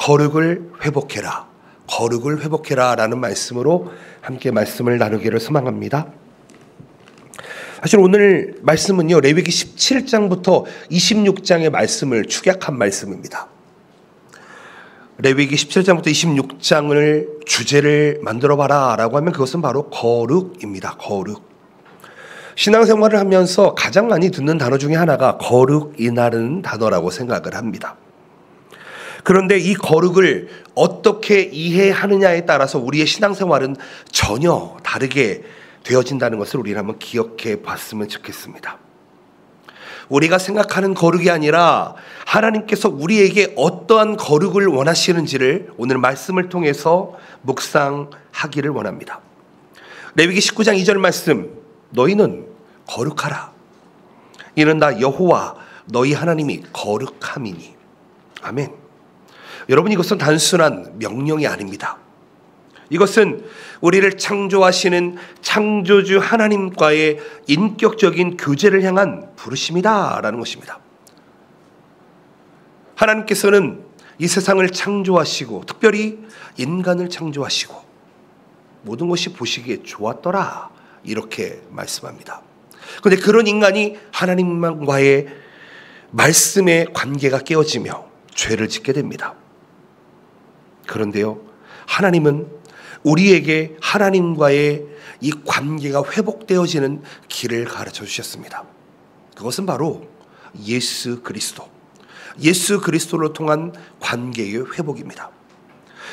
거룩을 회복해라, 거룩을 회복해라 라는 말씀으로 함께 말씀을 나누기를 소망합니다. 사실 오늘 말씀은요, 레위기 17장부터 26장의 말씀을 축약한 말씀입니다. 레위기 17장부터 26장을 주제를 만들어봐라 라고 하면 그것은 바로 거룩입니다. 거룩. 신앙생활을 하면서 가장 많이 듣는 단어 중에 하나가 거룩이라는 단어라고 생각을 합니다. 그런데 이 거룩을 어떻게 이해하느냐에 따라서 우리의 신앙생활은 전혀 다르게 되어진다는 것을 우리는 한번 기억해 봤으면 좋겠습니다. 우리가 생각하는 거룩이 아니라 하나님께서 우리에게 어떠한 거룩을 원하시는지를 오늘 말씀을 통해서 묵상하기를 원합니다. 레위기 19장 2절 말씀, 너희는 거룩하라. 이는 나 여호와 너희 하나님이 거룩함이니. 아멘. 여러분, 이것은 단순한 명령이 아닙니다. 이것은 우리를 창조하시는 창조주 하나님과의 인격적인 교제를 향한 부르심이다라는 것입니다. 하나님께서는 이 세상을 창조하시고 특별히 인간을 창조하시고 모든 것이 보시기에 좋았더라 이렇게 말씀합니다. 그런데 그런 인간이 하나님과의 말씀의 관계가 깨어지며 죄를 짓게 됩니다. 그런데요, 하나님은 우리에게 하나님과의 이 관계가 회복되어지는 길을 가르쳐 주셨습니다. 그것은 바로 예수 그리스도, 예수 그리스도를 통한 관계의 회복입니다.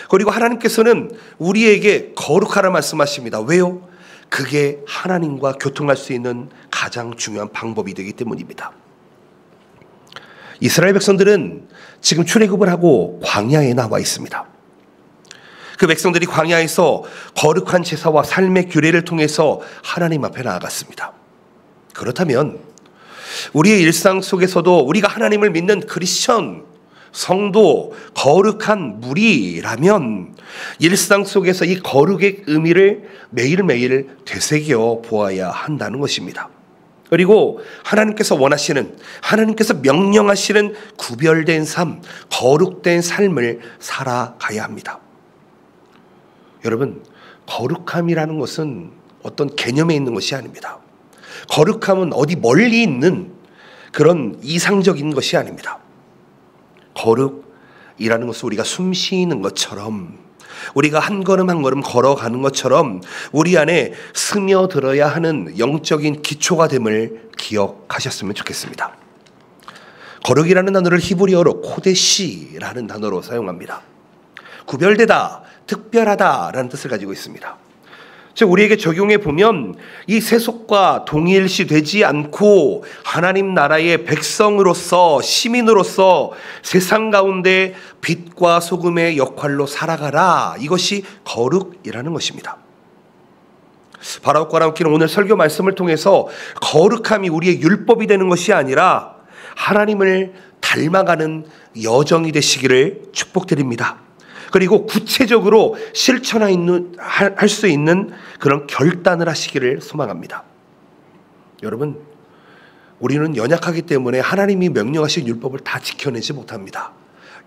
그리고 하나님께서는 우리에게 거룩하라 말씀하십니다. 왜요? 그게 하나님과 교통할 수 있는 가장 중요한 방법이 되기 때문입니다. 이스라엘 백성들은 지금 출애굽을 하고 광야에 나와 있습니다. 그 백성들이 광야에서 거룩한 제사와 삶의 규례를 통해서 하나님 앞에 나아갔습니다. 그렇다면 우리의 일상 속에서도 우리가 하나님을 믿는 크리스천, 성도, 거룩한 무리라면 일상 속에서 이 거룩의 의미를 매일매일 되새겨 보아야 한다는 것입니다. 그리고 하나님께서 원하시는, 하나님께서 명령하시는 구별된 삶, 거룩된 삶을 살아가야 합니다. 여러분, 거룩함이라는 것은 어떤 개념에 있는 것이 아닙니다. 거룩함은 어디 멀리 있는 그런 이상적인 것이 아닙니다. 거룩이라는 것은 우리가 숨 쉬는 것처럼, 우리가 한 걸음 한 걸음 걸어가는 것처럼 우리 안에 스며들어야 하는 영적인 기초가 됨을 기억하셨으면 좋겠습니다. 거룩이라는 단어를 히브리어로 코데시라는 단어로 사용합니다. 구별되다, 특별하다라는 뜻을 가지고 있습니다. 즉 우리에게 적용해 보면 이 세속과 동일시 되지 않고 하나님 나라의 백성으로서, 시민으로서 세상 가운데 빛과 소금의 역할로 살아가라. 이것이 거룩이라는 것입니다. 바라옵고 나옵기는 오늘 설교 말씀을 통해서 거룩함이 우리의 율법이 되는 것이 아니라 하나님을 닮아가는 여정이 되시기를 축복드립니다. 그리고 구체적으로 실천할 수 있는 그런 결단을 하시기를 소망합니다. 여러분, 우리는 연약하기 때문에 하나님이 명령하신 율법을 다 지켜내지 못합니다.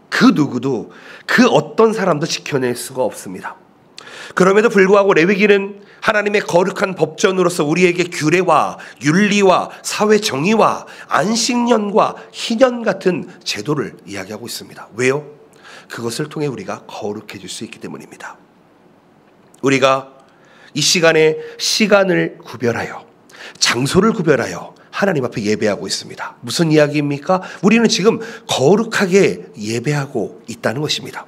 그 누구도, 그 어떤 사람도 지켜낼 수가 없습니다. 그럼에도 불구하고 레위기는 하나님의 거룩한 법전으로서 우리에게 규례와 윤리와 사회 정의와 안식년과 희년 같은 제도를 이야기하고 있습니다. 왜요? 그것을 통해 우리가 거룩해질 수 있기 때문입니다. 우리가 이 시간에 시간을 구별하여, 장소를 구별하여 하나님 앞에 예배하고 있습니다. 무슨 이야기입니까? 우리는 지금 거룩하게 예배하고 있다는 것입니다.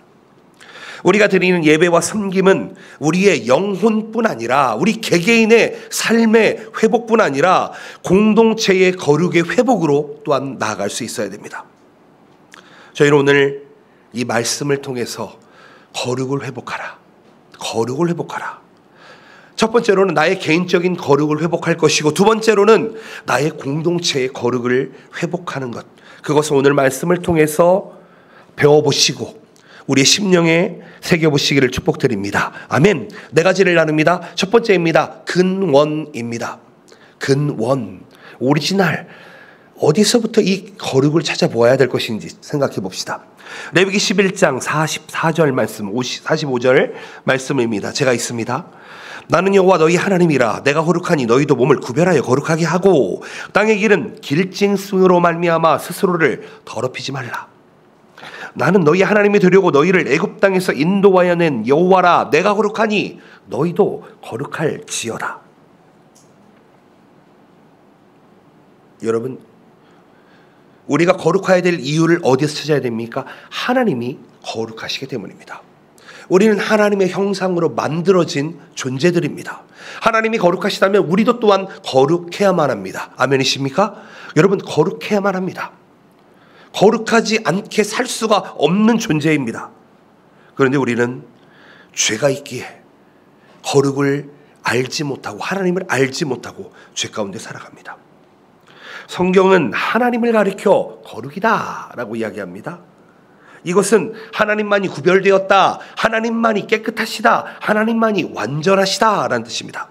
우리가 드리는 예배와 섬김은 우리의 영혼뿐 아니라 우리 개개인의 삶의 회복뿐 아니라 공동체의 거룩의 회복으로 또한 나아갈 수 있어야 됩니다. 저희는 오늘 이 말씀을 통해서 거룩을 회복하라, 거룩을 회복하라. 첫 번째로는 나의 개인적인 거룩을 회복할 것이고, 두 번째로는 나의 공동체의 거룩을 회복하는 것. 그것을 오늘 말씀을 통해서 배워보시고 우리의 심령에 새겨보시기를 축복드립니다. 아멘. 네 가지를 나눕니다. 첫 번째입니다. 근원입니다. 근원, 오리지널. 어디서부터 이 거룩을 찾아보아야 될 것인지 생각해 봅시다. 레위기 11장 44절 말씀, 45절 말씀입니다. 제가 있습니다. 나는 여호와 너희 하나님이라. 내가 거룩하니 너희도 몸을 구별하여 거룩하게 하고 땅의 길은 길짐승으로 말미암아 스스로를 더럽히지 말라. 나는 너희 하나님이 되려고 너희를 애굽 땅에서 인도하여 낸 여호와라. 내가 거룩하니 너희도 거룩할지어다. 여러분, 우리가 거룩해야 될 이유를 어디서 찾아야 됩니까? 하나님이 거룩하시기 때문입니다. 우리는 하나님의 형상으로 만들어진 존재들입니다. 하나님이 거룩하시다면 우리도 또한 거룩해야만 합니다. 아멘이십니까? 여러분, 거룩해야만 합니다. 거룩하지 않게 살 수가 없는 존재입니다. 그런데 우리는 죄가 있기에 거룩을 알지 못하고 하나님을 알지 못하고 죄 가운데 살아갑니다. 성경은 하나님을 가리켜 거룩이다 라고 이야기합니다. 이것은 하나님만이 구별되었다, 하나님만이 깨끗하시다, 하나님만이 완전하시다 라는 뜻입니다.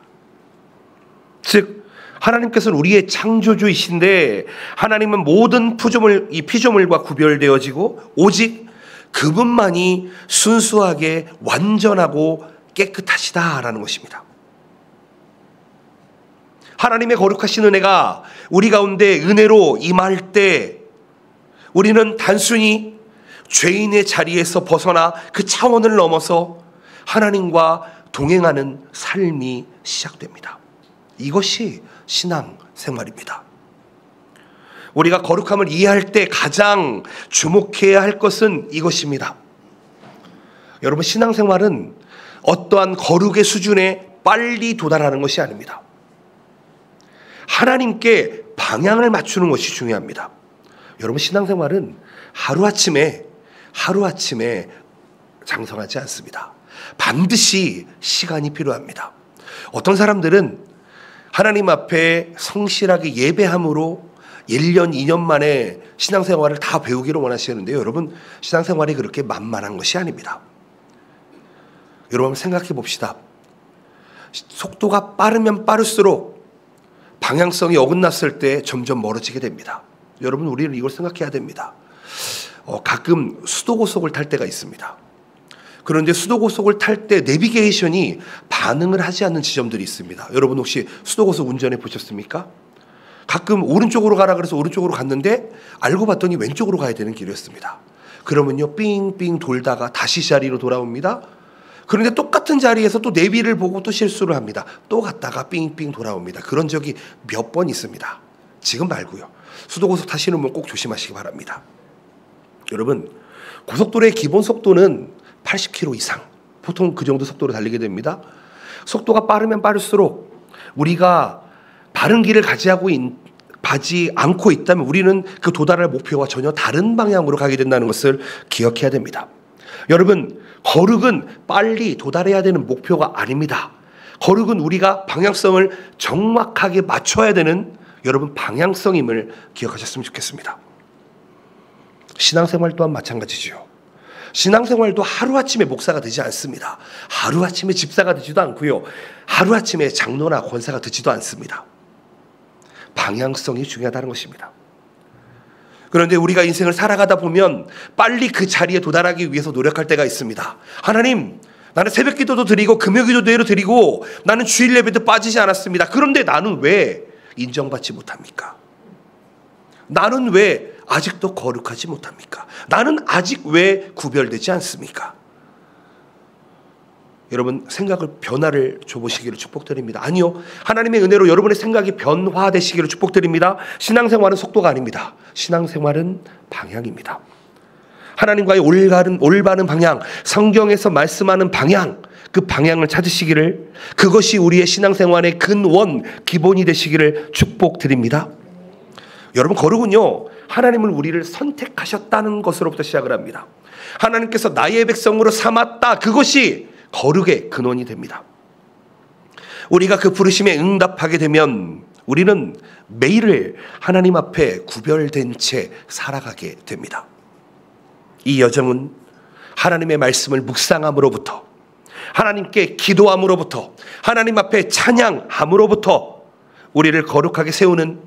즉 하나님께서는 우리의 창조주이신데 하나님은 모든 피조물과 구별되어지고 오직 그분만이 순수하게 완전하고 깨끗하시다라는 것입니다. 하나님의 거룩하신 은혜가 우리 가운데 은혜로 임할 때 우리는 단순히 죄인의 자리에서 벗어나 그 차원을 넘어서 하나님과 동행하는 삶이 시작됩니다. 이것이 신앙생활입니다. 우리가 거룩함을 이해할 때 가장 주목해야 할 것은 이것입니다. 여러분, 신앙생활은 어떠한 거룩의 수준에 빨리 도달하는 것이 아닙니다. 하나님께 방향을 맞추는 것이 중요합니다. 여러분, 신앙생활은 하루아침에 장성하지 않습니다. 반드시 시간이 필요합니다. 어떤 사람들은 하나님 앞에 성실하게 예배함으로 1년, 2년 만에 신앙생활을 다 배우기를 원하시는데요. 여러분, 신앙생활이 그렇게 만만한 것이 아닙니다. 여러분, 생각해 봅시다. 속도가 빠르면 빠를수록 방향성이 어긋났을 때 점점 멀어지게 됩니다. 여러분, 우리는 이걸 생각해야 됩니다. 가끔 수도고속을 탈 때가 있습니다. 그런데 수도고속을 탈 때 내비게이션이 반응을 하지 않는 지점들이 있습니다. 여러분, 혹시 수도고속 운전해 보셨습니까? 가끔 오른쪽으로 가라 그래서 오른쪽으로 갔는데 알고 봤더니 왼쪽으로 가야 되는 길이었습니다. 그러면요, 삥삥 돌다가 다시 자리로 돌아옵니다. 그런데 똑같은 자리에서 또 내비를 보고 또 실수를 합니다. 또 갔다가 삥삥 돌아옵니다. 그런 적이 몇 번 있습니다. 지금 말고요. 수도고속 타시는 분 꼭 조심하시기 바랍니다. 여러분, 고속도로의 기본 속도는 80km 이상, 보통 그 정도 속도로 달리게 됩니다. 속도가 빠르면 빠를수록 우리가 바른 길을 가지 않고 있다면 우리는 그 도달할 목표와 전혀 다른 방향으로 가게 된다는 것을 기억해야 됩니다. 여러분, 거룩은 빨리 도달해야 되는 목표가 아닙니다. 거룩은 우리가 방향성을 정확하게 맞춰야 되는 여러분 방향성임을 기억하셨으면 좋겠습니다. 신앙생활 또한 마찬가지죠. 신앙생활도 하루아침에 목사가 되지 않습니다. 하루아침에 집사가 되지도 않고요. 하루아침에 장로나 권사가 되지도 않습니다. 방향성이 중요하다는 것입니다. 그런데 우리가 인생을 살아가다 보면 빨리 그 자리에 도달하기 위해서 노력할 때가 있습니다. 하나님, 나는 새벽기도도 드리고 금요기도도 드리고 나는 주일 예배도 빠지지 않았습니다. 그런데 나는 왜 인정받지 못합니까? 나는 왜 아직도 거룩하지 못합니까? 나는 아직 왜 구별되지 않습니까? 여러분, 생각을 변화를 줘보시기를 축복드립니다. 아니요, 하나님의 은혜로 여러분의 생각이 변화되시기를 축복드립니다. 신앙생활은 속도가 아닙니다. 신앙생활은 방향입니다. 하나님과의 올바른 방향, 성경에서 말씀하는 방향, 그 방향을 찾으시기를, 그것이 우리의 신앙생활의 근원, 기본이 되시기를 축복드립니다. 여러분, 거룩은요, 하나님을 우리를 선택하셨다는 것으로부터 시작을 합니다. 하나님께서 나의 백성으로 삼았다, 그것이 거룩의 근원이 됩니다. 우리가 그 부르심에 응답하게 되면 우리는 매일을 하나님 앞에 구별된 채 살아가게 됩니다. 이 여정은 하나님의 말씀을 묵상함으로부터, 하나님께 기도함으로부터, 하나님 앞에 찬양함으로부터 우리를 거룩하게 세우는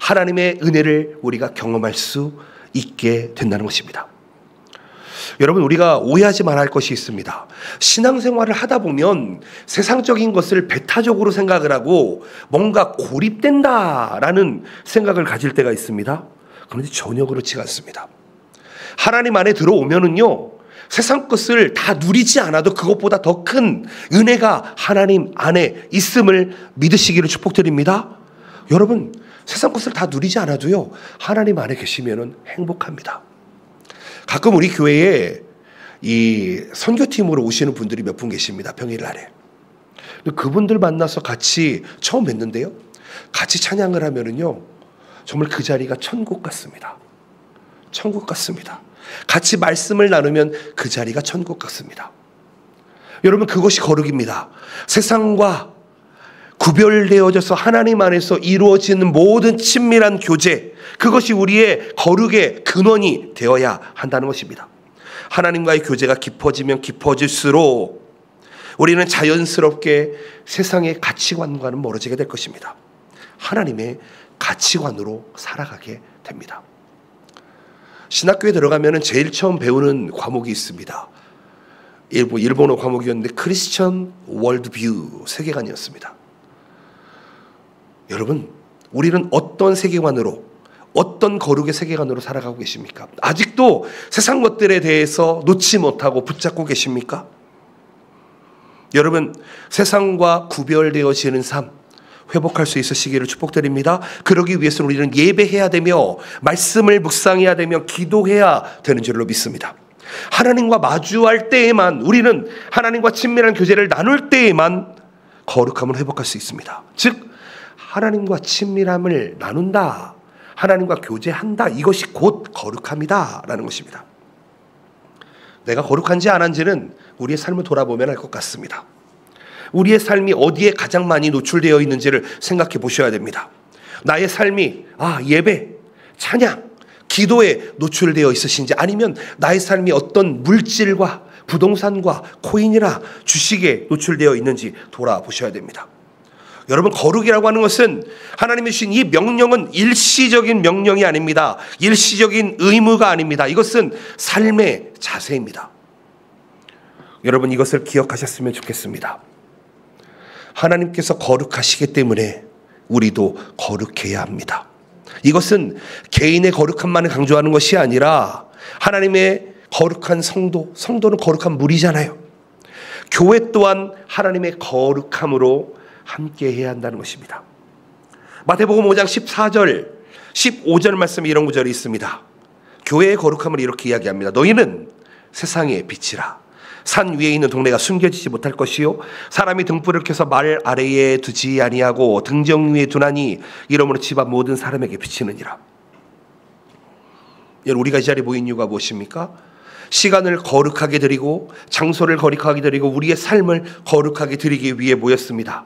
하나님의 은혜를 우리가 경험할 수 있게 된다는 것입니다. 여러분, 우리가 오해하지 말아야 할 것이 있습니다. 신앙생활을 하다 보면 세상적인 것을 배타적으로 생각을 하고 뭔가 고립된다라는 생각을 가질 때가 있습니다. 그런데 전혀 그렇지 않습니다. 하나님 안에 들어오면은요, 세상 것을 다 누리지 않아도 그것보다 더 큰 은혜가 하나님 안에 있음을 믿으시기를 축복드립니다. 여러분, 세상 것을 다 누리지 않아도요, 하나님 안에 계시면은 행복합니다. 가끔 우리 교회에 이 선교팀으로 오시는 분들이 몇 분 계십니다. 평일날에. 그분들 만나서 같이 처음 뵀는데요, 같이 찬양을 하면은요, 정말 그 자리가 천국 같습니다. 천국 같습니다. 같이 말씀을 나누면 그 자리가 천국 같습니다. 여러분, 그것이 거룩입니다. 세상과 구별되어져서 하나님 안에서 이루어지는 모든 친밀한 교제, 그것이 우리의 거룩의 근원이 되어야 한다는 것입니다. 하나님과의 교제가 깊어지면 깊어질수록 우리는 자연스럽게 세상의 가치관과는 멀어지게 될 것입니다. 하나님의 가치관으로 살아가게 됩니다. 신학교에 들어가면 제일 처음 배우는 과목이 있습니다. 일본어 과목이었는데 크리스천 월드뷰, 세계관이었습니다. 여러분, 우리는 어떤 세계관으로, 어떤 거룩의 세계관으로 살아가고 계십니까? 아직도 세상 것들에 대해서 놓지 못하고 붙잡고 계십니까? 여러분, 세상과 구별되어지는 삶 회복할 수 있으시기를 축복드립니다. 그러기 위해서는 우리는 예배해야 되며 말씀을 묵상해야 되며 기도해야 되는 줄로 믿습니다. 하나님과 마주할 때에만, 우리는 하나님과 친밀한 교제를 나눌 때에만 거룩함을 회복할 수 있습니다. 즉, 하나님과 친밀함을 나눈다, 하나님과 교제한다, 이것이 곧 거룩함이다 라는 것입니다. 내가 거룩한지 안 한지는 우리의 삶을 돌아보면 알 것 같습니다. 우리의 삶이 어디에 가장 많이 노출되어 있는지를 생각해 보셔야 됩니다. 나의 삶이 예배, 찬양, 기도에 노출되어 있으신지, 아니면 나의 삶이 어떤 물질과 부동산과 코인이나 주식에 노출되어 있는지 돌아보셔야 됩니다. 여러분, 거룩이라고 하는 것은 하나님이 주신 이 명령은 일시적인 명령이 아닙니다. 일시적인 의무가 아닙니다. 이것은 삶의 자세입니다. 여러분, 이것을 기억하셨으면 좋겠습니다. 하나님께서 거룩하시기 때문에 우리도 거룩해야 합니다. 이것은 개인의 거룩함만을 강조하는 것이 아니라 하나님의 거룩한 성도는 거룩한 무리잖아요. 교회 또한 하나님의 거룩함으로 함께 해야 한다는 것입니다. 마태복음 5장 14절, 15절 말씀에 이런 구절이 있습니다. 교회의 거룩함을 이렇게 이야기합니다. 너희는 세상의 빛이라. 산 위에 있는 동네가 숨겨지지 못할 것이요, 사람이 등불을 켜서 말 아래에 두지 아니하고 등정 위에 두나니 이러므로 집안 모든 사람에게 비치느니라. 여러분, 우리가 이 자리에 모인 이유가 무엇입니까? 시간을 거룩하게 드리고 장소를 거룩하게 드리고 우리의 삶을 거룩하게 드리기 위해 모였습니다.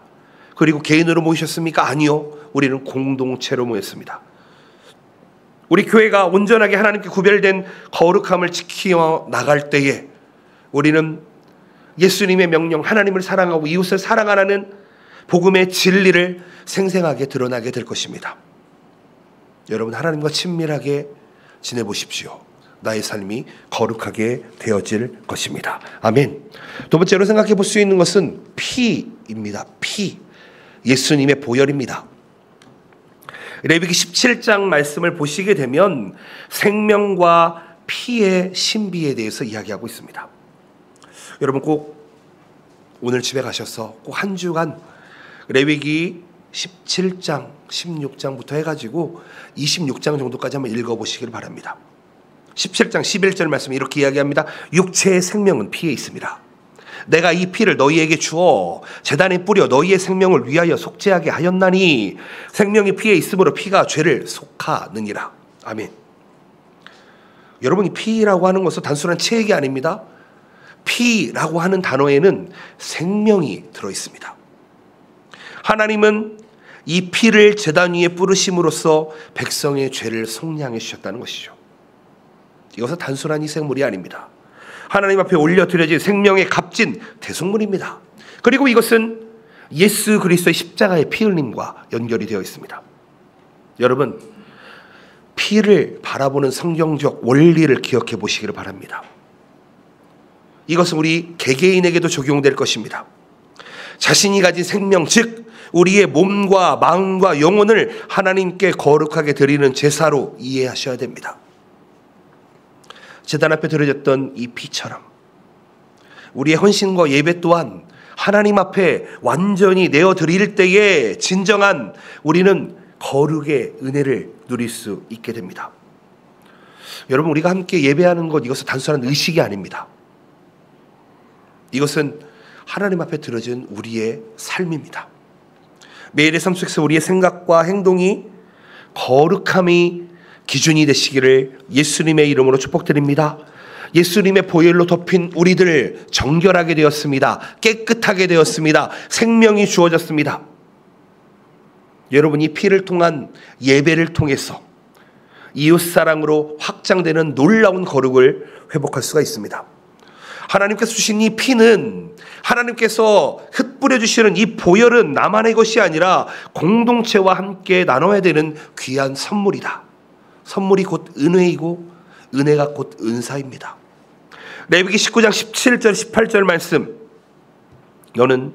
그리고 개인으로 모이셨습니까? 아니요, 우리는 공동체로 모였습니다. 우리 교회가 온전하게 하나님께 구별된 거룩함을 지키어 나갈 때에 우리는 예수님의 명령, 하나님을 사랑하고 이웃을 사랑하라는 복음의 진리를 생생하게 드러나게 될 것입니다. 여러분, 하나님과 친밀하게 지내보십시오. 나의 삶이 거룩하게 되어질 것입니다. 아멘. 두 번째로 생각해 볼 수 있는 것은 피입니다. 피. 예수님의 보혈입니다. 레위기 17장 말씀을 보시게 되면 생명과 피의 신비에 대해서 이야기하고 있습니다. 여러분, 꼭 오늘 집에 가셔서 꼭 한 주간 레위기 17장, 16장부터 해가지고 26장 정도까지 한번 읽어보시길 바랍니다. 17장 11절 말씀이 이렇게 이야기합니다. 육체의 생명은 피에 있습니다. 내가 이 피를 너희에게 주어 제단에 뿌려 너희의 생명을 위하여 속죄하게 하였나니 생명이 피에 있으므로 피가 죄를 속하느니라. 아멘. 여러분, 이 피라고 하는 것은 단순한 체액이 아닙니다. 피라고 하는 단어에는 생명이 들어있습니다. 하나님은 이 피를 제단 위에 뿌리심으로써 백성의 죄를 속량해 주셨다는 것이죠. 이것은 단순한 희생물이 아닙니다. 하나님 앞에 올려드려진 생명의 값진 대속물입니다. 그리고 이것은 예수 그리스도의 십자가의 피 흘림과 연결이 되어 있습니다. 여러분, 피를 바라보는 성경적 원리를 기억해 보시기를 바랍니다. 이것은 우리 개개인에게도 적용될 것입니다. 자신이 가진 생명, 즉 우리의 몸과 마음과 영혼을 하나님께 거룩하게 드리는 제사로 이해하셔야 됩니다. 제단 앞에 드려졌던 이 피처럼 우리의 헌신과 예배 또한 하나님 앞에 완전히 내어드릴 때에 진정한 우리는 거룩의 은혜를 누릴 수 있게 됩니다. 여러분, 우리가 함께 예배하는 것, 이것은 단순한 의식이 아닙니다. 이것은 하나님 앞에 드려진 우리의 삶입니다. 매일의 삶 속에서 우리의 생각과 행동이 거룩함이 기준이 되시기를 예수님의 이름으로 축복드립니다. 예수님의 보혈로 덮인 우리들 정결하게 되었습니다. 깨끗하게 되었습니다. 생명이 주어졌습니다. 여러분, 이 피를 통한 예배를 통해서 이웃사랑으로 확장되는 놀라운 거룩을 회복할 수가 있습니다. 하나님께서 주신 이 피는, 하나님께서 흩뿌려 주시는 이 보혈은 나만의 것이 아니라 공동체와 함께 나눠야 되는 귀한 선물이다. 선물이 곧 은혜이고 은혜가 곧 은사입니다. 레위기 19장 17절 18절 말씀, 너는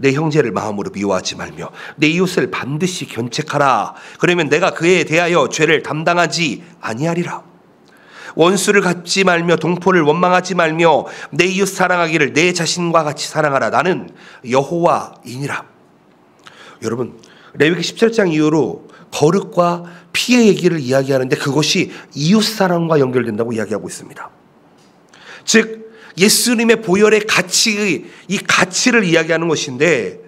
내 형제를 마음으로 미워하지 말며 내 이웃을 반드시 견책하라. 그러면 내가 그에 대하여 죄를 담당하지 아니하리라. 원수를 갚지 말며 동포를 원망하지 말며 내 이웃 사랑하기를 내 자신과 같이 사랑하라. 나는 여호와이니라. 여러분, 레위기 17장 이후로 거룩과 피의 얘기를 이야기하는데 그것이 이웃 사랑과 연결된다고 이야기하고 있습니다. 즉 예수님의 보혈의 이 가치를 이야기하는 것인데,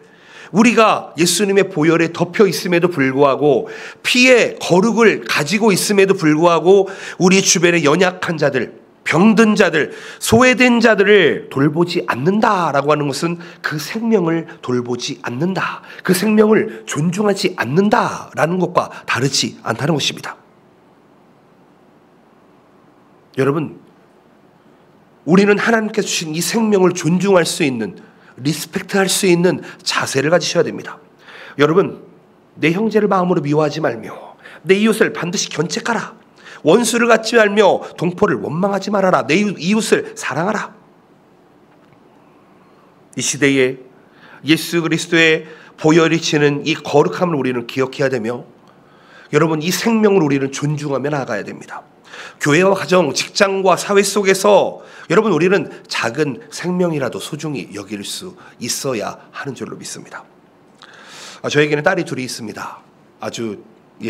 우리가 예수님의 보혈에 덮여 있음에도 불구하고 피의 거룩을 가지고 있음에도 불구하고 우리 주변의 연약한 자들, 병든 자들, 소외된 자들을 돌보지 않는다라고 하는 것은 그 생명을 돌보지 않는다, 그 생명을 존중하지 않는다라는 것과 다르지 않다는 것입니다. 여러분, 우리는 하나님께서 주신 이 생명을 존중할 수 있는, 리스펙트할 수 있는 자세를 가지셔야 됩니다. 여러분, 내 형제를 마음으로 미워하지 말며 내 이웃을 반드시 견책하라. 원수를 갖지 말며 동포를 원망하지 말아라. 내 이웃을 사랑하라. 이 시대에 예수 그리스도의 보혈이 치는 이 거룩함을 우리는 기억해야 되며, 여러분, 이 생명을 우리는 존중하며 나아가야 됩니다. 교회와 가정, 직장과 사회 속에서 여러분, 우리는 작은 생명이라도 소중히 여길 수 있어야 하는 줄로 믿습니다. 저에게는 딸이 둘이 있습니다. 아주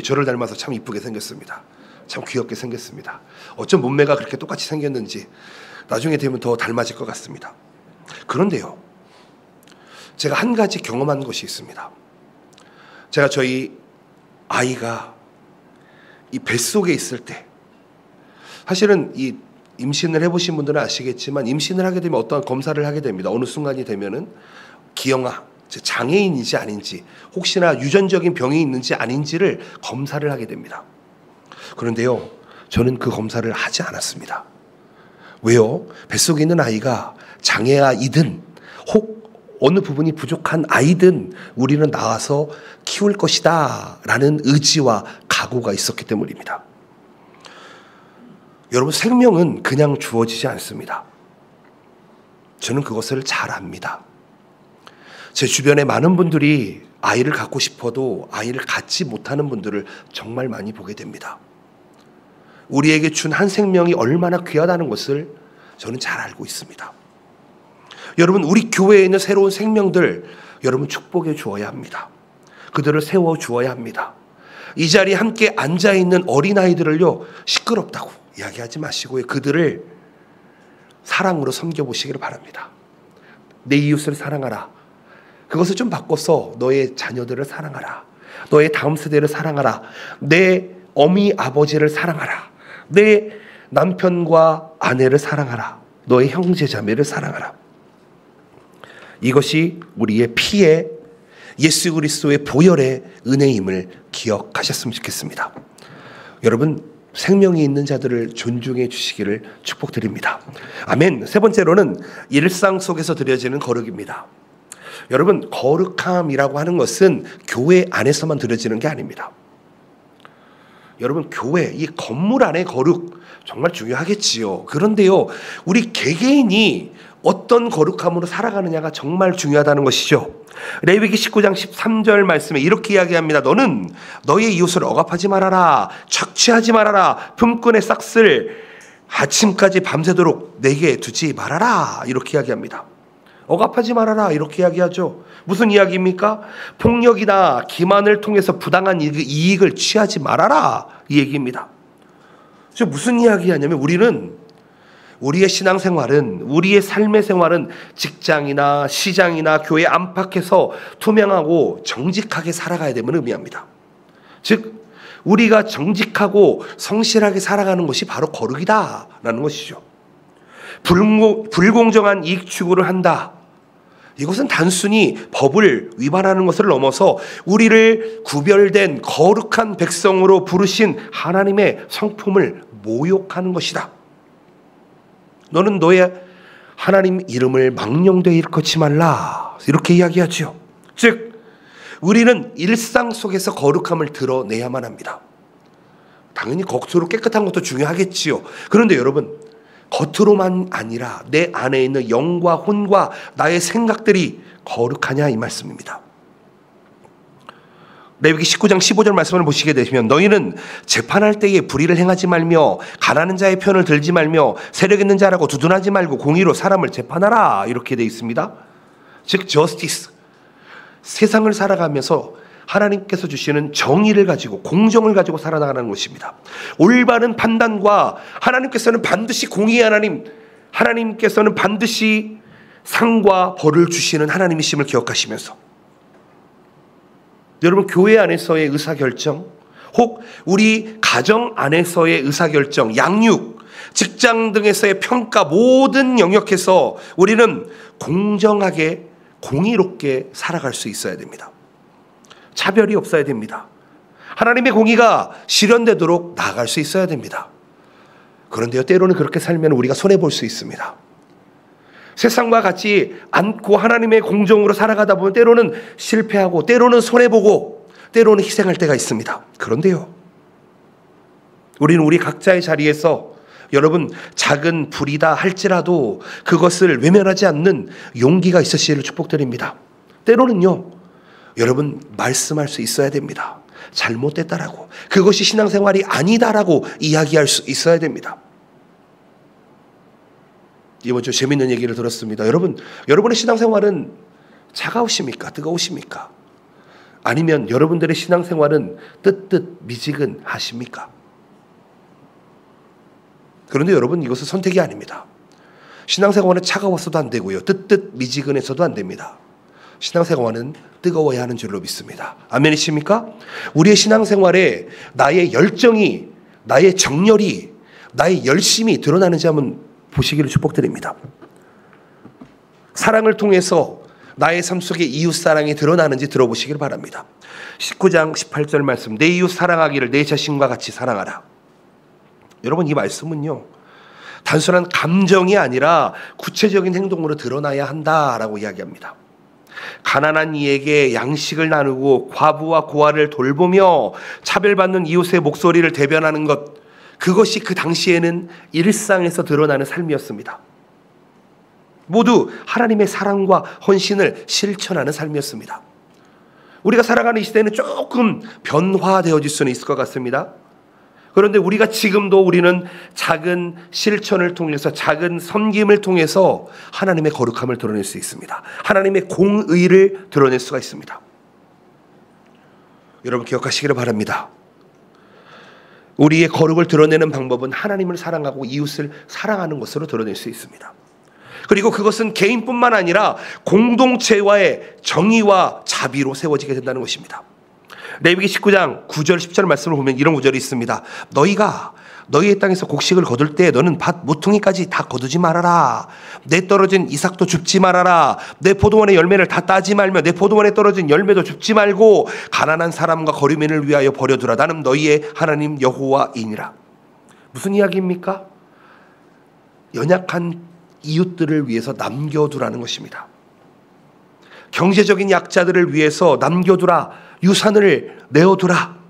저를 닮아서 참 이쁘게 생겼습니다. 참 귀엽게 생겼습니다. 어쩜 몸매가 그렇게 똑같이 생겼는지 나중에 되면 더 닮아질 것 같습니다. 그런데요, 제가 한 가지 경험한 것이 있습니다. 제가 저희 아이가 이 뱃속에 있을 때, 사실은 이 임신을 해보신 분들은 아시겠지만 임신을 하게 되면 어떠한 검사를 하게 됩니다. 어느 순간이 되면은 기형아, 장애인인지 아닌지, 혹시나 유전적인 병이 있는지 아닌지를 검사를 하게 됩니다. 그런데요, 저는 그 검사를 하지 않았습니다. 왜요? 뱃속에 있는 아이가 장애아이든 혹 어느 부분이 부족한 아이든 우리는 나와서 키울 것이다 라는 의지와 각오가 있었기 때문입니다. 여러분, 생명은 그냥 주어지지 않습니다. 저는 그것을 잘 압니다. 제 주변에 많은 분들이 아이를 갖고 싶어도 아이를 갖지 못하는 분들을 정말 많이 보게 됩니다. 우리에게 준 한 생명이 얼마나 귀하다는 것을 저는 잘 알고 있습니다. 여러분, 우리 교회에 있는 새로운 생명들, 여러분 축복해 주어야 합니다. 그들을 세워 주어야 합니다. 이 자리에 함께 앉아있는 어린아이들을요, 시끄럽다고 이야기하지 마시고요, 그들을 사랑으로 섬겨보시기를 바랍니다. 내 이웃을 사랑하라. 그것을 좀 바꿔서 너의 자녀들을 사랑하라. 너의 다음 세대를 사랑하라. 내 어미 아버지를 사랑하라. 내 남편과 아내를 사랑하라. 너의 형제 자매를 사랑하라. 이것이 우리의 피에 예수 그리스도의 보혈의 은혜임을 기억하셨으면 좋겠습니다. 여러분, 생명이 있는 자들을 존중해 주시기를 축복드립니다. 아멘. 세 번째로는 일상 속에서 드려지는 거룩입니다. 여러분, 거룩함이라고 하는 것은 교회 안에서만 드려지는 게 아닙니다. 여러분, 교회, 이 건물 안의 거룩 정말 중요하겠지요. 그런데요, 우리 개개인이 어떤 거룩함으로 살아가느냐가 정말 중요하다는 것이죠. 레위기 19장 13절 말씀에 이렇게 이야기합니다. 너는 너의 이웃을 억압하지 말아라. 착취하지 말아라. 품꾼의 싹을 아침까지 밤새도록 내게 두지 말아라. 이렇게 이야기합니다. 억압하지 말아라. 이렇게 이야기하죠. 무슨 이야기입니까? 폭력이나 기만을 통해서 부당한 이익을 취하지 말아라. 이 얘기입니다. 무슨 이야기하냐면 우리의 신앙생활은, 우리의 삶의 생활은 직장이나 시장이나 교회 안팎에서 투명하고 정직하게 살아가야 됨을 의미합니다. 즉 우리가 정직하고 성실하게 살아가는 것이 바로 거룩이다라는 것이죠. 불공정한 이익 추구를 한다. 이것은 단순히 법을 위반하는 것을 넘어서 우리를 구별된 거룩한 백성으로 부르신 하나님의 성품을 모욕하는 것이다. 너는 너의 하나님 이름을 망령되이 일컫지 말라. 이렇게 이야기하죠. 즉 우리는 일상 속에서 거룩함을 드러내야만 합니다. 당연히 겉으로 깨끗한 것도 중요하겠지요. 그런데 여러분, 겉으로만 아니라 내 안에 있는 영과 혼과 나의 생각들이 거룩하냐 이 말씀입니다. 레위기 19장 15절 말씀을 보시게 되시면 너희는 재판할 때에 불의를 행하지 말며 가난한 자의 편을 들지 말며 세력 있는 자라고 두둔하지 말고 공의로 사람을 재판하라. 이렇게 되어 있습니다. 즉 justice, 세상을 살아가면서 하나님께서 주시는 정의를 가지고 공정을 가지고 살아나가는 것입니다. 올바른 판단과 하나님께서는 반드시 공의의 하나님, 하나님께서는 반드시 상과 벌을 주시는 하나님이심을 기억하시면서 여러분, 교회 안에서의 의사결정, 혹 우리 가정 안에서의 의사결정, 양육, 직장 등에서의 평가, 모든 영역에서 우리는 공정하게 공의롭게 살아갈 수 있어야 됩니다. 차별이 없어야 됩니다. 하나님의 공의가 실현되도록 나아갈 수 있어야 됩니다. 그런데요, 때로는 그렇게 살면 우리가 손해볼 수 있습니다. 세상과 같지 않고 하나님의 공정으로 살아가다 보면 때로는 실패하고 때로는 손해보고 때로는 희생할 때가 있습니다. 그런데요, 우리는 우리 각자의 자리에서 여러분, 작은 불이다 할지라도 그것을 외면하지 않는 용기가 있으시기를 축복드립니다. 때로는요, 여러분, 말씀할 수 있어야 됩니다. 잘못됐다라고, 그것이 신앙생활이 아니다라고 이야기할 수 있어야 됩니다. 이번 주 재밌는 얘기를 들었습니다. 여러분의 신앙생활은 차가우십니까? 뜨거우십니까? 아니면 여러분들의 신앙생활은 뜨뜻미지근하십니까? 그런데 여러분, 이것은 선택이 아닙니다. 신앙생활은 차가워서도 안 되고요, 뜨뜻미지근해서도 안 됩니다. 신앙생활은 뜨거워야 하는 줄로 믿습니다. 아멘이십니까? 우리의 신앙생활에 나의 열정이, 나의 정열이, 나의 열심이 드러나는지 한번 보시기를 축복드립니다. 사랑을 통해서 나의 삶 속에 이웃사랑이 드러나는지 들어보시기를 바랍니다. 19장 18절 말씀, 내 이웃 사랑하기를 내 자신과 같이 사랑하라. 여러분, 이 말씀은요, 단순한 감정이 아니라 구체적인 행동으로 드러나야 한다라고 이야기합니다. 가난한 이에게 양식을 나누고 과부와 고아를 돌보며 차별받는 이웃의 목소리를 대변하는 것, 그것이 그 당시에는 일상에서 드러나는 삶이었습니다. 모두 하나님의 사랑과 헌신을 실천하는 삶이었습니다. 우리가 살아가는 이 시대는 조금 변화되어질 수는 있을 것 같습니다. 그런데 우리는 작은 실천을 통해서, 작은 섬김을 통해서 하나님의 거룩함을 드러낼 수 있습니다. 하나님의 공의를 드러낼 수가 있습니다. 여러분, 기억하시기를 바랍니다. 우리의 거룩을 드러내는 방법은 하나님을 사랑하고 이웃을 사랑하는 것으로 드러낼 수 있습니다. 그리고 그것은 개인뿐만 아니라 공동체와의 정의와 자비로 세워지게 된다는 것입니다. 레위기 19장 9절 10절 말씀을 보면 이런 구절이 있습니다. 너희가 너희의 땅에서 곡식을 거둘 때 너는 밭 모퉁이까지 다 거두지 말아라. 내 떨어진 이삭도 줍지 말아라. 내 포도원의 열매를 다 따지 말며 내 포도원에 떨어진 열매도 줍지 말고 가난한 사람과 거류민을 위하여 버려두라. 나는 너희의 하나님 여호와이니라. 무슨 이야기입니까? 연약한 이웃들을 위해서 남겨두라는 것입니다. 경제적인 약자들을 위해서 남겨두라. 유산을 내어두라.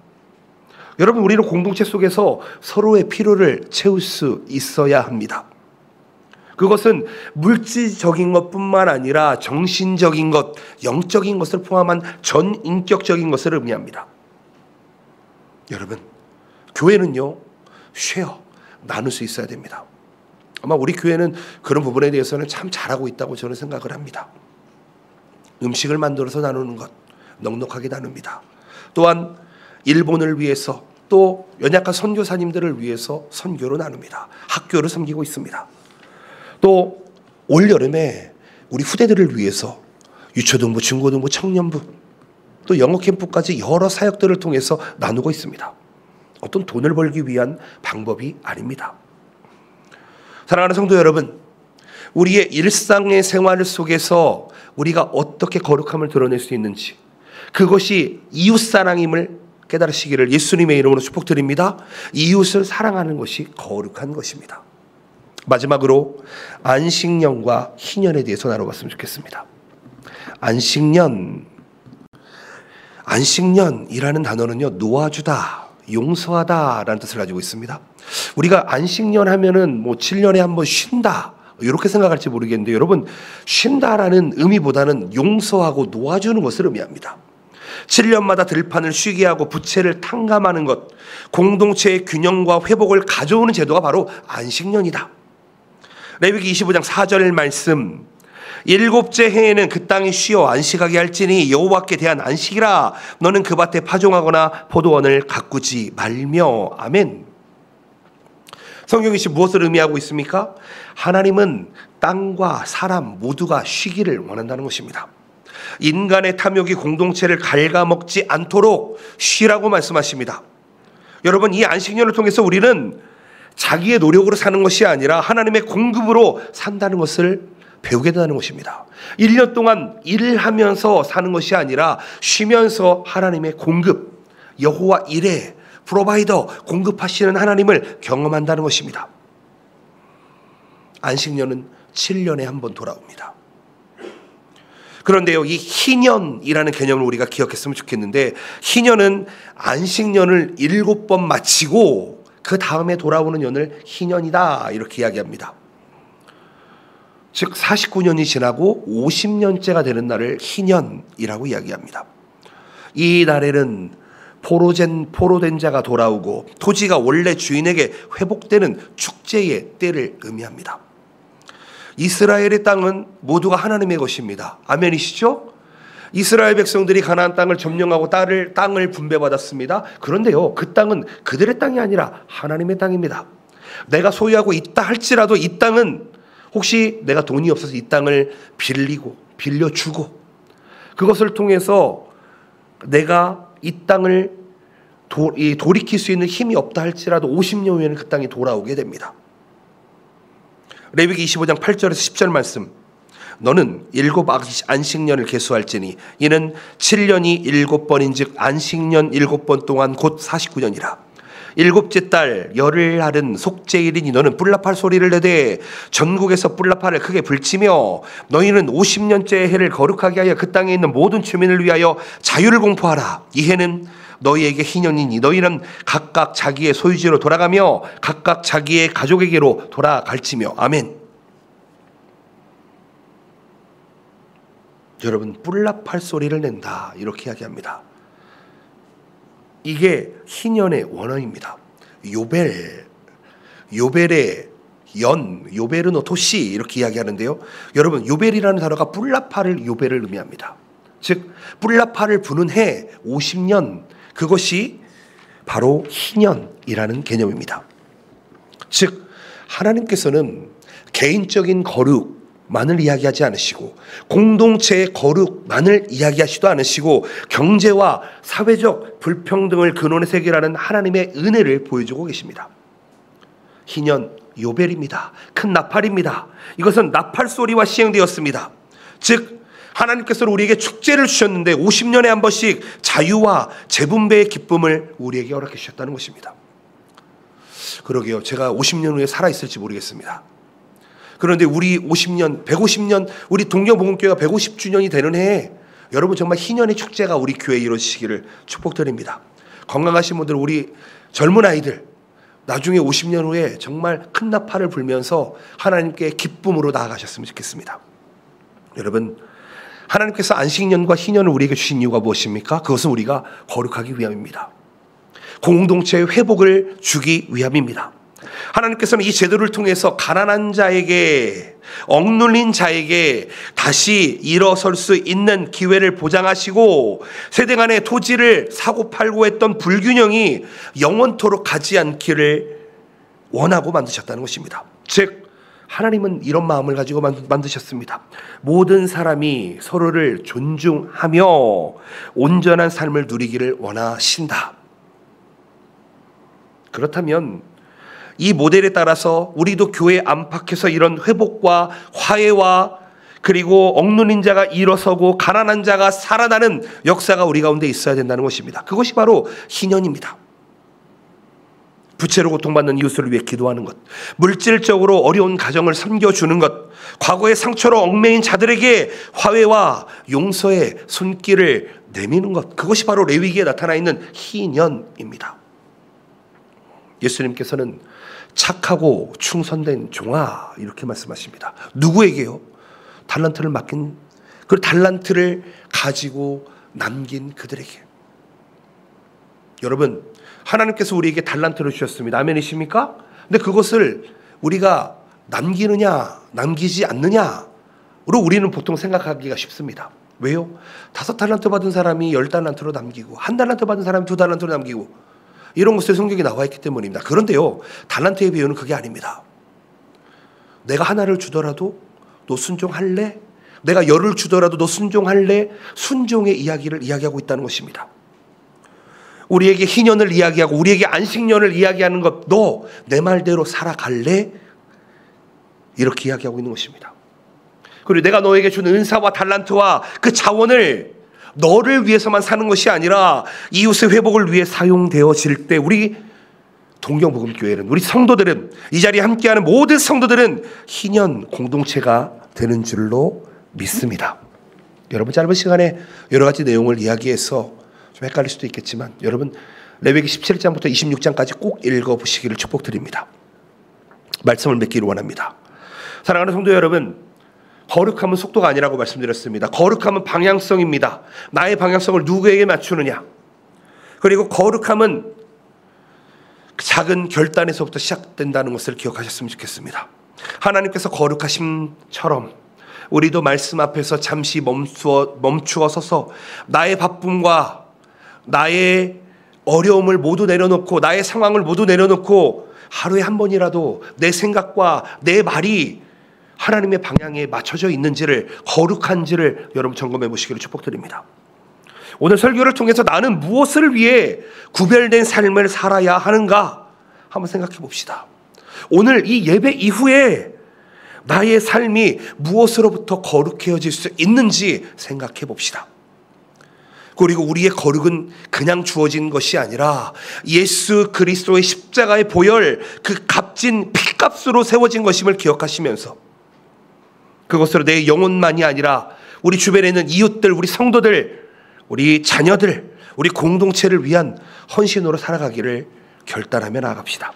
여러분, 우리는 공동체 속에서 서로의 필요를 채울 수 있어야 합니다. 그것은 물질적인 것뿐만 아니라 정신적인 것, 영적인 것을 포함한 전인격적인 것을 의미합니다. 여러분, 교회는요, 쉐어, 나눌 수 있어야 됩니다. 아마 우리 교회는 그런 부분에 대해서는 참 잘하고 있다고 저는 생각을 합니다. 음식을 만들어서 나누는 것, 넉넉하게 나눕니다. 또한 일본을 위해서, 또 연약한 선교사님들을 위해서 선교로 나눕니다. 학교를 섬기고 있습니다. 또 올여름에 우리 후대들을 위해서 유초등부, 중고등부, 청년부, 또 영어 캠프까지 여러 사역들을 통해서 나누고 있습니다. 어떤 돈을 벌기 위한 방법이 아닙니다. 사랑하는 성도 여러분, 우리의 일상의 생활 속에서 우리가 어떻게 거룩함을 드러낼 수 있는지, 그것이 이웃사랑임을 깨달으시기를 예수님의 이름으로 축복드립니다. 이웃을 사랑하는 것이 거룩한 것입니다. 마지막으로 안식년과 희년에 대해서 나눠봤으면 좋겠습니다. 안식년이라는 단어는요, 놓아주다, 용서하다라는 뜻을 가지고 있습니다. 우리가 안식년 하면은 7년에 한 번 쉰다, 이렇게 생각할지 모르겠는데, 여러분, 쉰다라는 의미보다는 용서하고 놓아주는 것을 의미합니다. 7년마다 들판을 쉬게 하고 부채를 탕감하는 것, 공동체의 균형과 회복을 가져오는 제도가 바로 안식년이다. 레위기 25장 4절 말씀, 일곱째 해에는 그 땅이 쉬어 안식하게 할지니 여호와께 대한 안식이라. 너는 그 밭에 파종하거나 포도원을 가꾸지 말며. 아멘. 성경이 무엇을 의미하고 있습니까? 하나님은 땅과 사람 모두가 쉬기를 원한다는 것입니다. 인간의 탐욕이 공동체를 갉아먹지 않도록 쉬라고 말씀하십니다. 여러분, 이 안식년을 통해서 우리는 자기의 노력으로 사는 것이 아니라 하나님의 공급으로 산다는 것을 배우게 된다는 것입니다. 1년 동안 일을 하면서 사는 것이 아니라 쉬면서 하나님의 공급, 여호와 이레, 프로바이더, 공급하시는 하나님을 경험한다는 것입니다. 안식년은 7년에 한 번 돌아옵니다. 그런데요, 이 희년이라는 개념을 우리가 기억했으면 좋겠는데, 희년은 안식년을 7번 마치고 그 다음에 돌아오는 년을 희년이다, 이렇게 이야기합니다. 즉 49년이 지나고 50년째가 되는 날을 희년이라고 이야기합니다. 이 날에는 포로된 자가 돌아오고 토지가 원래 주인에게 회복되는 축제의 때를 의미합니다. 이스라엘의 땅은 모두가 하나님의 것입니다. 아멘이시죠? 이스라엘 백성들이 가나안 땅을 점령하고 땅을 분배받았습니다. 그런데요, 그 땅은 그들의 땅이 아니라 하나님의 땅입니다. 내가 소유하고 있다 할지라도 이 땅은 혹시 내가 돈이 없어서 이 땅을 빌려주고 그것을 통해서 내가 이 땅을 돌이킬 수 있는 힘이 없다 할지라도 50년 후에는 그 땅이 돌아오게 됩니다. 레위기 25장 8절에서 10절 말씀, 너는 7 안식년을 계수할지니 이는 7년이 7번인즉 안식년 7번 동안 곧 49년이라. 7째 달 열흘 하른 속죄일이니 너는 뿔라팔 소리를 내되 전국에서 뿔라팔을 크게 불치며 너희는 50년째 해를 거룩하게 하여 그 땅에 있는 모든 주민을 위하여 자유를 공포하라. 이 해는 너희에게 희년이니 너희는 각각 자기의 소유지로 돌아가며 각각 자기의 가족에게로 돌아갈지며. 아멘. 여러분, 뿔라팔 소리를 낸다, 이렇게 이야기합니다. 이게 희년의 원어입니다. 요벨의 요벨은 토시, 이렇게 이야기하는데요. 여러분, 요벨이라는 단어가 뿔라팔을 요벨을 의미합니다. 즉 뿔라팔을 부는 해 50년, 그것이 바로 희년이라는 개념입니다. 즉 하나님께서는 개인적인 거룩만을 이야기하지 않으시고 공동체의 거룩만을 이야기하시도 않으시고 경제와 사회적 불평등을 근원의 세계라는 하나님의 은혜를 보여주고 계십니다. 희년 요벨입니다. 큰 나팔입니다. 이것은 나팔 소리와 시행되었습니다. 즉 하나님께서는 우리에게 축제를 주셨는데 50년에 한 번씩 자유와 재분배의 기쁨을 우리에게 허락해 주셨다는 것입니다. 그러게요, 제가 50년 후에 살아있을지 모르겠습니다. 그런데 우리 50년, 150년, 우리 동경복음교회가 150주년이 되는 해에 여러분 정말 희년의 축제가 우리 교회에 이루어지시기를 축복드립니다. 건강하신 분들, 우리 젊은 아이들 나중에 50년 후에 정말 큰 나팔을 불면서 하나님께 기쁨으로 나아가셨으면 좋겠습니다. 여러분, 하나님께서 안식년과 희년을 우리에게 주신 이유가 무엇입니까? 그것은 우리가 거룩하기 위함입니다. 공동체의 회복을 주기 위함입니다. 하나님께서는 이 제도를 통해서 가난한 자에게, 억눌린 자에게 다시 일어설 수 있는 기회를 보장하시고, 세대 간의 토지를 사고팔고 했던 불균형이 영원토록 가지 않기를 원하고 만드셨다는 것입니다. 즉 하나님은 이런 마음을 가지고 만드셨습니다. 모든 사람이 서로를 존중하며 온전한 삶을 누리기를 원하신다. 그렇다면 이 모델에 따라서 우리도 교회 안팎에서 이런 회복과 화해와 그리고 억눌린 자가 일어서고 가난한 자가 살아나는 역사가 우리 가운데 있어야 된다는 것입니다. 그것이 바로 희년입니다. 부채로 고통받는 이웃을 위해 기도하는 것, 물질적으로 어려운 가정을 섬겨주는 것, 과거의 상처로 얽매인 자들에게 화해와 용서의 손길을 내미는 것, 그것이 바로 레위기에 나타나 있는 희년입니다. 예수님께서는 착하고 충성된 종아, 이렇게 말씀하십니다. 누구에게요? 달란트를 맡긴, 그 달란트를 가지고 남긴 그들에게. 여러분, 하나님께서 우리에게 달란트를 주셨습니다. 아멘이십니까? 근데 그것을 우리가 남기느냐 남기지 않느냐로 우리는 보통 생각하기가 쉽습니다. 왜요? 5달란트 받은 사람이 10달란트로 남기고, 1달란트 받은 사람이 2달란트로 남기고, 이런 것들이 성경에 나와 있기 때문입니다. 그런데요, 달란트의 비유는 그게 아닙니다. 내가 하나를 주더라도 너 순종할래? 내가 10을 주더라도 너 순종할래? 순종의 이야기를 이야기하고 있다는 것입니다. 우리에게 희년을 이야기하고 우리에게 안식년을 이야기하는 것, 너 내 말대로 살아갈래? 이렇게 이야기하고 있는 것입니다. 그리고 내가 너에게 준 은사와 달란트와 그 자원을 너를 위해서만 사는 것이 아니라 이웃의 회복을 위해 사용되어질 때, 우리 동경복음교회는, 우리 성도들은, 이 자리에 함께하는 모든 성도들은 희년 공동체가 되는 줄로 믿습니다. 여러분, 짧은 시간에 여러 가지 내용을 이야기해서 좀 헷갈릴 수도 있겠지만, 여러분 레위기 17장부터 26장까지 꼭 읽어보시기를 축복드립니다. 말씀을 맺기를 원합니다. 사랑하는 성도 여러분, 거룩함은 속도가 아니라고 말씀드렸습니다. 거룩함은 방향성입니다. 나의 방향성을 누구에게 맞추느냐. 그리고 거룩함은 작은 결단에서부터 시작된다는 것을 기억하셨으면 좋겠습니다. 하나님께서 거룩하심처럼 우리도 말씀 앞에서 잠시 멈추어 서서 나의 바쁨과 나의 어려움을 모두 내려놓고, 나의 상황을 모두 내려놓고, 하루에 한 번이라도 내 생각과 내 말이 하나님의 방향에 맞춰져 있는지를, 거룩한지를 여러분 점검해 보시기를 축복드립니다. 오늘 설교를 통해서 나는 무엇을 위해 구별된 삶을 살아야 하는가 한번 생각해 봅시다. 오늘 이 예배 이후에 나의 삶이 무엇으로부터 거룩해질 수 있는지 생각해 봅시다. 그리고 우리의 거룩은 그냥 주어진 것이 아니라 예수 그리스도의 십자가의 보혈, 그 값진 피값으로 세워진 것임을 기억하시면서 그것으로 내 영혼만이 아니라 우리 주변에 있는 이웃들, 우리 성도들, 우리 자녀들, 우리 공동체를 위한 헌신으로 살아가기를 결단하며 나아갑시다.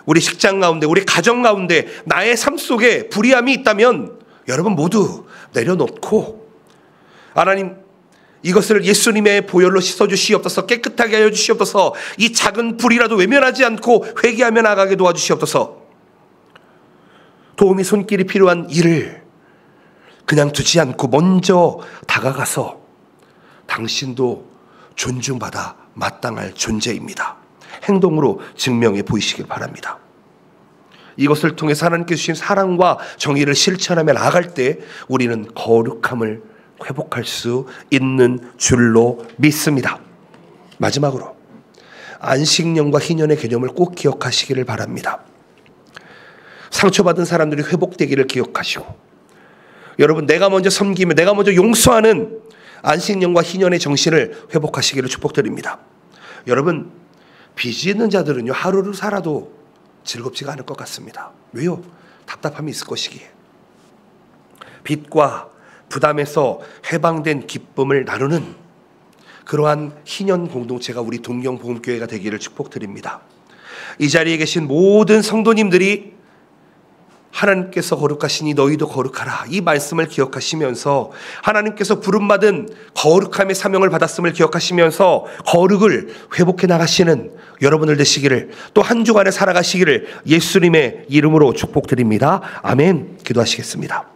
우리 직장 가운데, 우리 가정 가운데 나의 삶 속에 불의함이 있다면 여러분 모두 내려놓고, 하나님 이것을 예수님의 보혈로 씻어주시옵소서, 깨끗하게 하여 주시옵소서, 이 작은 불이라도 외면하지 않고 회개하며 나아가게 도와주시옵소서. 도움이 손길이 필요한 일을 그냥 두지 않고 먼저 다가가서 당신도 존중받아 마땅할 존재입니다. 행동으로 증명해 보이시길 바랍니다. 이것을 통해서 하나님께 주신 사랑과 정의를 실천하며 나아갈 때 우리는 거룩함을 회복할 수 있는 줄로 믿습니다. 마지막으로 안식년과 희년의 개념을 꼭 기억하시기를 바랍니다. 상처받은 사람들이 회복되기를 기억하시고, 여러분 내가 먼저 섬기며 내가 먼저 용서하는 안식년과 희년의 정신을 회복하시기를 축복드립니다. 여러분, 빚이 있는 자들은요 하루를 살아도 즐겁지가 않을 것 같습니다. 왜요? 답답함이 있을 것이기에. 빚과 부담에서 해방된 기쁨을 나누는 그러한 희년 공동체가 우리 동경복음교회가 되기를 축복드립니다. 이 자리에 계신 모든 성도님들이 하나님께서 거룩하시니 너희도 거룩하라, 이 말씀을 기억하시면서 하나님께서 부름받은 거룩함의 사명을 받았음을 기억하시면서 거룩을 회복해 나가시는 여러분들 되시기를, 또 한 주간에 살아가시기를 예수님의 이름으로 축복드립니다. 아멘. 기도하시겠습니다.